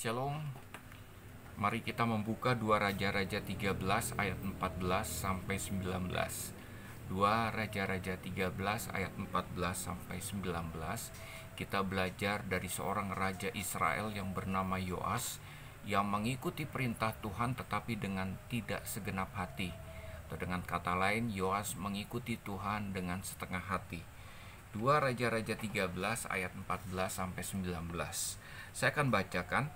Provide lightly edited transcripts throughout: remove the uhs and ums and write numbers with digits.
Shalom. Mari kita membuka 2 Raja-Raja 13 ayat 14 sampai 19. 2 Raja-Raja 13 ayat 14 sampai 19. Kita belajar dari seorang raja Israel yang bernama Yoas yang mengikuti perintah Tuhan tetapi dengan tidak segenap hati. Atau dengan kata lain, Yoas mengikuti Tuhan dengan setengah hati. 2 Raja-Raja 13 ayat 14 sampai 19. Saya akan bacakan.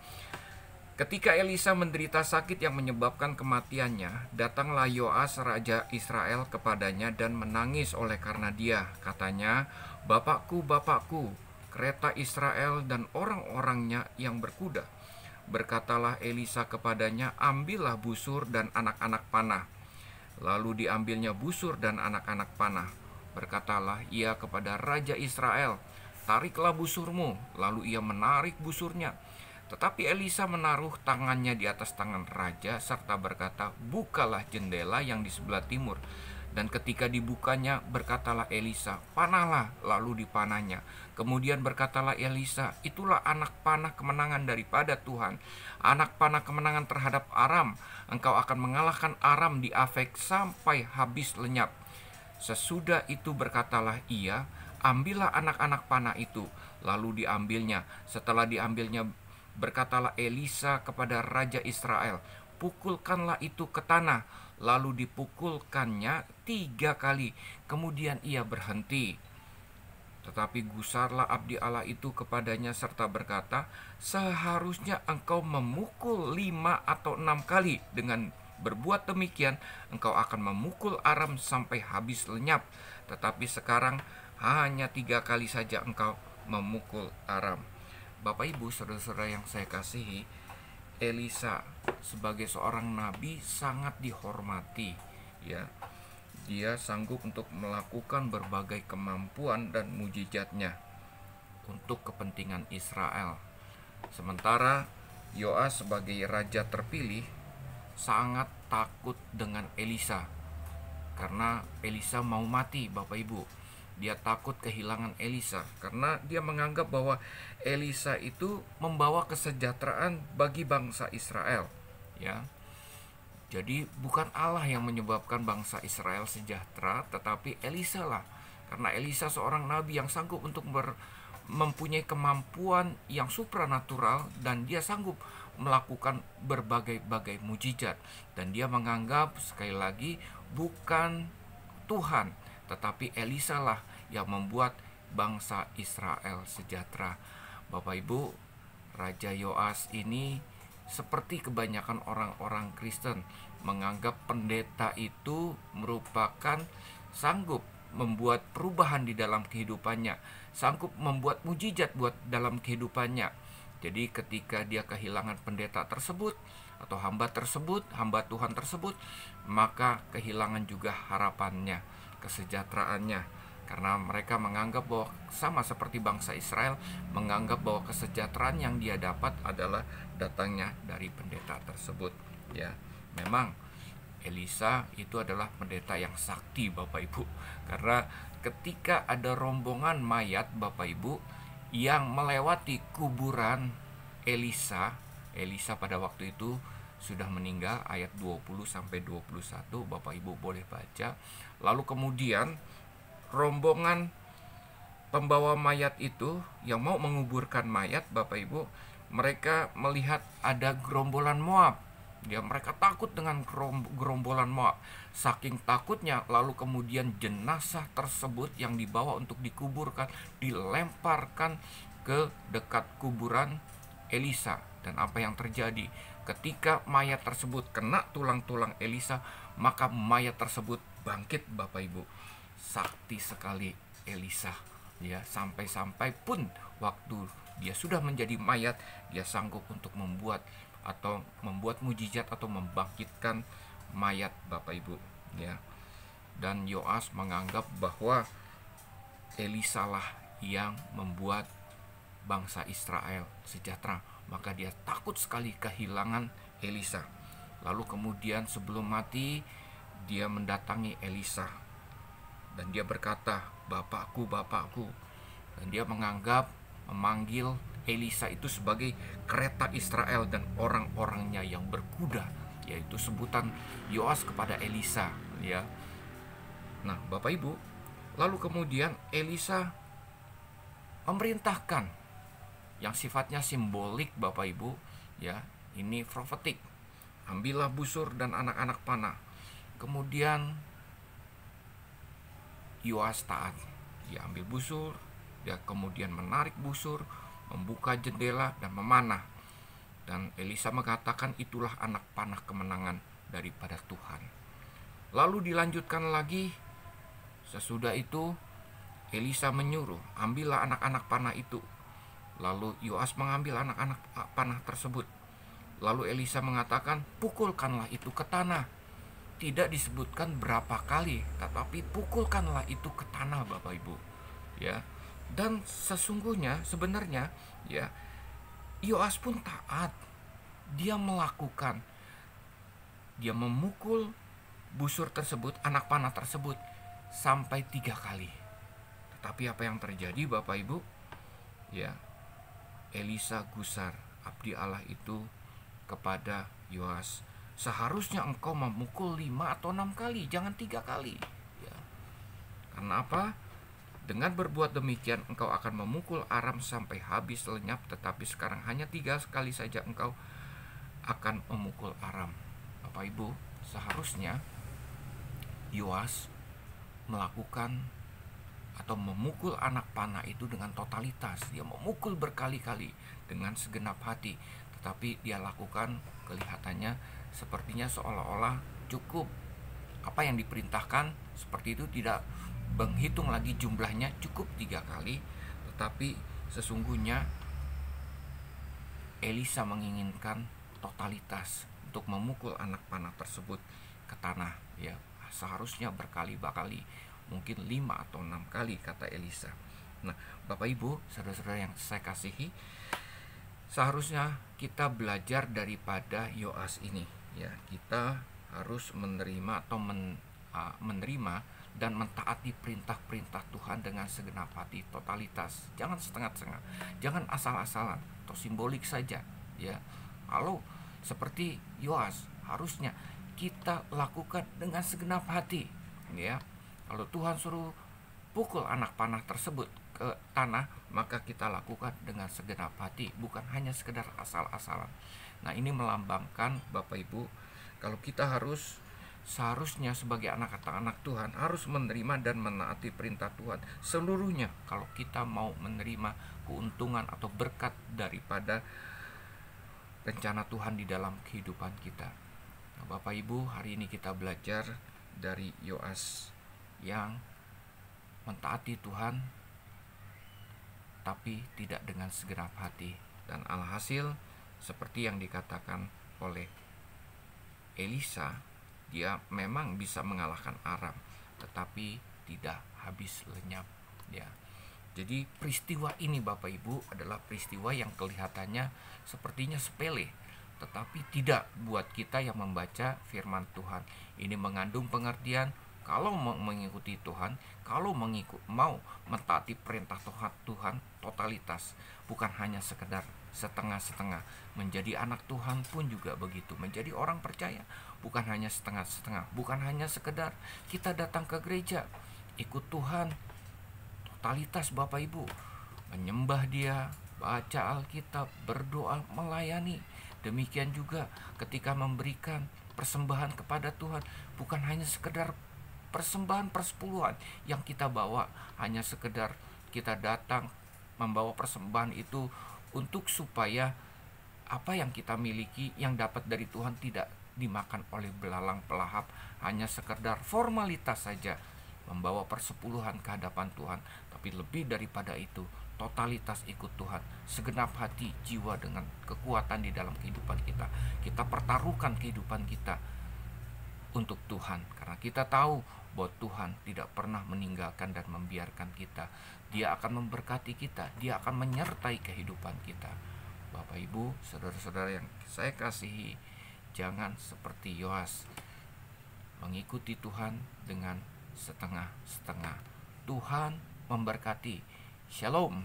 Ketika Elisa menderita sakit yang menyebabkan kematiannya, datanglah Yoas raja Israel kepadanya dan menangis oleh karena dia. Katanya, "Bapakku, bapakku, kereta Israel dan orang-orangnya yang berkuda." Berkatalah Elisa kepadanya, "Ambillah busur dan anak-anak panah." Lalu diambilnya busur dan anak-anak panah. Berkatalah ia kepada raja Israel, "Tariklah busurmu." Lalu ia menarik busurnya. Tetapi Elisa menaruh tangannya di atas tangan raja serta berkata, "Bukalah jendela yang di sebelah timur." Dan ketika dibukanya, berkatalah Elisa, "Panahlah." Lalu dipanahnya. Kemudian berkatalah Elisa, "Itulah anak panah kemenangan daripada Tuhan, anak panah kemenangan terhadap Aram. Engkau akan mengalahkan Aram di Afek sampai habis lenyap." Sesudah itu berkatalah ia, "Ambillah anak-anak panah itu." Lalu diambilnya. Setelah diambilnya, berkatalah Elisa kepada raja Israel, "Pukulkanlah itu ke tanah." Lalu dipukulkannya 3 kali. Kemudian ia berhenti. Tetapi gusarlah abdi Allah itu kepadanya serta berkata, "Seharusnya engkau memukul 5 atau 6 kali. Dengan berbuat demikian, engkau akan memukul Aram sampai habis lenyap. Tetapi sekarang hanya 3 kali saja engkau memukul Aram." Bapak Ibu, saudara-saudara yang saya kasihi, Elisa sebagai seorang nabi sangat dihormati, ya. Dia sanggup untuk melakukan berbagai kemampuan dan mujizatnya untuk kepentingan Israel. Sementara Yoas sebagai raja terpilih sangat takut dengan Elisa karena Elisa mau mati, Bapak Ibu. Dia takut kehilangan Elisa karena dia menganggap bahwa Elisa itu membawa kesejahteraan bagi bangsa Israel, ya. Jadi bukan Allah yang menyebabkan bangsa Israel sejahtera, tetapi Elisa lah. Karena Elisa seorang nabi yang sanggup untuk mempunyai kemampuan yang supranatural, dan dia sanggup melakukan berbagai-bagai mujizat. Dan dia menganggap, sekali lagi, bukan Tuhan, tetapi Elisa lah yang membuat bangsa Israel sejahtera. Bapak Ibu, Raja Yoas ini seperti kebanyakan orang-orang Kristen menganggap pendeta itu merupakan sanggup membuat perubahan di dalam kehidupannya, sanggup membuat mujizat buat dalam kehidupannya. Jadi ketika dia kehilangan pendeta tersebut atau hamba tersebut, hamba Tuhan tersebut, maka kehilangan juga harapannya, kesejahteraannya, karena mereka menganggap bahwa sama seperti bangsa Israel menganggap bahwa kesejahteraan yang dia dapat adalah datangnya dari pendeta tersebut, ya. Memang Elisa itu adalah pendeta yang sakti, Bapak Ibu, karena ketika ada rombongan mayat, Bapak Ibu, yang melewati kuburan Elisa pada waktu itu sudah meninggal, ayat 20 sampai 21, Bapak Ibu boleh baca. Lalu kemudian rombongan pembawa mayat itu yang mau menguburkan mayat, Bapak Ibu, mereka melihat ada gerombolan Moab. Ya, mereka takut dengan gerombolan Moab. Saking takutnya, lalu kemudian jenazah tersebut yang dibawa untuk dikuburkan dilemparkan ke dekat kuburan Elisa. Dan apa yang terjadi? Ketika mayat tersebut kena tulang-tulang Elisa, maka mayat tersebut bangkit, Bapak Ibu. Sakti sekali Elisa, ya. Sampai-sampai pun waktu dia sudah menjadi mayat, dia sanggup untuk membuat mujizat atau membangkitkan mayat, Bapak Ibu, ya. Dan Yoas menganggap bahwa Elisa lah yang membuat bangsa Israel sejahtera, maka dia takut sekali kehilangan Elisa. Lalu kemudian sebelum mati, dia mendatangi Elisa dan dia berkata, "Bapakku, bapakku." Dan dia memanggil Elisa itu sebagai kereta Israel dan orang-orangnya yang berkuda, yaitu sebutan Yoas kepada Elisa, ya. Nah, Bapak Ibu, lalu kemudian Elisa memerintahkan yang sifatnya simbolik, Bapak Ibu, ya. Ini profetik. Ambillah busur dan anak-anak panah. Kemudian Yoas taat. Dia ambil busur, dia kemudian menarik busur, membuka jendela dan memanah. Dan Elisa mengatakan itulah anak panah kemenangan daripada Tuhan. Lalu dilanjutkan lagi, sesudah itu Elisa menyuruh, ambillah anak-anak panah itu. Lalu Yoas mengambil anak-anak panah tersebut. Lalu Elisa mengatakan, pukulkanlah itu ke tanah. Tidak disebutkan berapa kali, tetapi pukulkanlah itu ke tanah, Bapak Ibu. Ya. Dan sesungguhnya sebenarnya, ya, Yoas pun taat. Dia melakukan, dia memukul busur tersebut, anak panah tersebut sampai 3 kali. Tetapi apa yang terjadi, Bapak Ibu? Ya, Elisa gusar abdi Allah itu kepada Yoas, seharusnya engkau memukul 5 atau 6 kali, jangan 3 kali, ya. Karena apa? Dengan berbuat demikian engkau akan memukul Aram sampai habis lenyap, tetapi sekarang hanya 3 kali saja engkau akan memukul Aram. Bapak Ibu, seharusnya Yoas melakukan atau memukul anak panah itu dengan totalitas. Dia memukul berkali-kali dengan segenap hati, tetapi dia lakukan kelihatannya sepertinya seolah-olah cukup apa yang diperintahkan seperti itu, tidak menghitung lagi jumlahnya, cukup 3 kali. Tetapi sesungguhnya Elisa menginginkan totalitas untuk memukul anak panah tersebut ke tanah, ya. Seharusnya berkali-kali, mungkin 5 atau 6 kali, kata Elisa. Nah, Bapak Ibu, saudara-saudara yang saya kasihi, seharusnya kita belajar daripada Yoas ini, ya. Kita harus menerima atau menerima dan mentaati perintah-perintah Tuhan dengan segenap hati, totalitas. Jangan setengah-setengah, jangan asal-asalan atau simbolik saja, ya. Kalau seperti Yoas, harusnya kita lakukan dengan segenap hati, ya. Kalau Tuhan suruh pukul anak panah tersebut ke tanah, maka kita lakukan dengan segenap hati, bukan hanya sekedar asal-asalan. Nah, ini melambangkan, Bapak Ibu, kalau kita seharusnya sebagai anak-anak Tuhan harus menerima dan menaati perintah Tuhan seluruhnya kalau kita mau menerima keuntungan atau berkat daripada rencana Tuhan di dalam kehidupan kita. Nah, Bapak Ibu, hari ini kita belajar dari Yoas yang mentaati Tuhan tapi tidak dengan segenap hati, dan alhasil seperti yang dikatakan oleh Elisa, dia memang bisa mengalahkan Aram tetapi tidak habis lenyap, ya. Jadi peristiwa ini, Bapak Ibu, adalah peristiwa yang kelihatannya sepertinya sepele, tetapi tidak buat kita yang membaca firman Tuhan. Ini mengandung pengertian kalau mau mengikuti Tuhan, kalau mau mentaati perintah Tuhan totalitas, bukan hanya sekedar setengah-setengah. Menjadi anak Tuhan pun juga begitu, menjadi orang percaya bukan hanya setengah-setengah, bukan hanya sekedar kita datang ke gereja, ikut Tuhan totalitas, Bapak Ibu, menyembah Dia, baca Alkitab, berdoa, melayani. Demikian juga ketika memberikan persembahan kepada Tuhan, bukan hanya sekedar persembahan persepuluhan yang kita bawa, hanya sekedar kita datang membawa persembahan itu untuk supaya apa yang kita miliki yang dapat dari Tuhan tidak dimakan oleh belalang pelahap, hanya sekedar formalitas saja membawa persepuluhan ke hadapan Tuhan. Tapi lebih daripada itu, totalitas ikut Tuhan, segenap hati, jiwa, dengan kekuatan di dalam kehidupan kita. Kita pertaruhkan kehidupan kita untuk Tuhan, karena kita tahu bahwa Tuhan tidak pernah meninggalkan dan membiarkan kita. Dia akan memberkati kita, Dia akan menyertai kehidupan kita. Bapak Ibu, saudara-saudara yang saya kasihi, jangan seperti Yoas mengikuti Tuhan dengan setengah-setengah. Tuhan memberkati. Shalom.